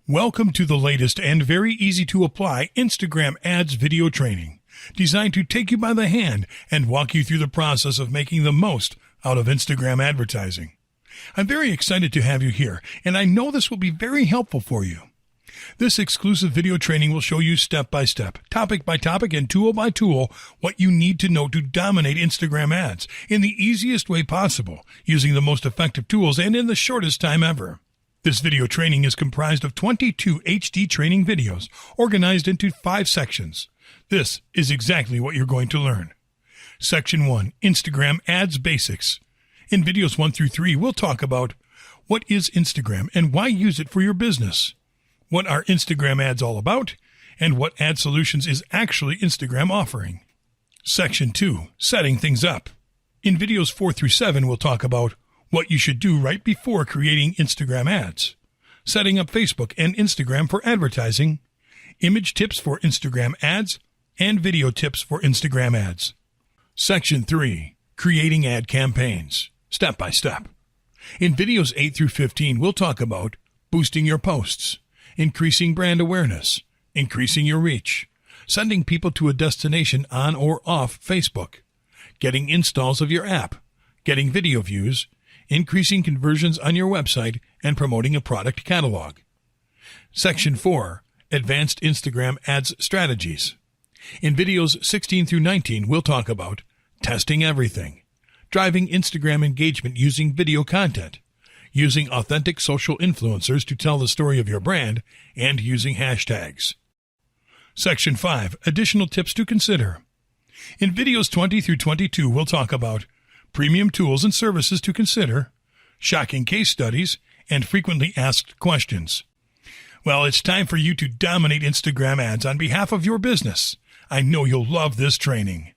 Welcome to the latest and very easy to apply Instagram ads video training, designed to take you by the hand and walk you through the process of making the most out of Instagram advertising. I'm very excited to have you here, and I know this will be very helpful for you. This exclusive video training will show you step by step, topic by topic, and tool by tool what you need to know to dominate Instagram ads in the easiest way possible, using the most effective tools and in the shortest time ever. This video training is comprised of 22 HD training videos organized into 5 sections. This is exactly what you're going to learn. Section 1, Instagram Ads Basics. In videos 1 through 3, we'll talk about what is Instagram and why use it for your business, what are Instagram ads all about, and what ad solutions is actually Instagram offering. Section 2, Setting Things Up. In videos 4 through 7, we'll talk about what you should do right before creating Instagram ads, setting up Facebook and Instagram for advertising, image tips for Instagram ads, and video tips for Instagram ads. Section 3, Creating Ad Campaigns, step by step. In videos 8 through 15, we'll talk about boosting your posts, increasing brand awareness, increasing your reach, sending people to a destination on or off Facebook, getting installs of your app, getting video views, increasing conversions on your website, and promoting a product catalog. Section 4, Advanced Instagram Ads Strategies. In videos 16 through 19, we'll talk about testing everything, driving Instagram engagement using video content, using authentic social influencers to tell the story of your brand, and using hashtags. Section 5, Additional Tips to Consider. In videos 20 through 22, we'll talk about premium tools and services to consider, shocking case studies, and frequently asked questions. Well, it's time for you to dominate Instagram ads on behalf of your business. I know you'll love this training.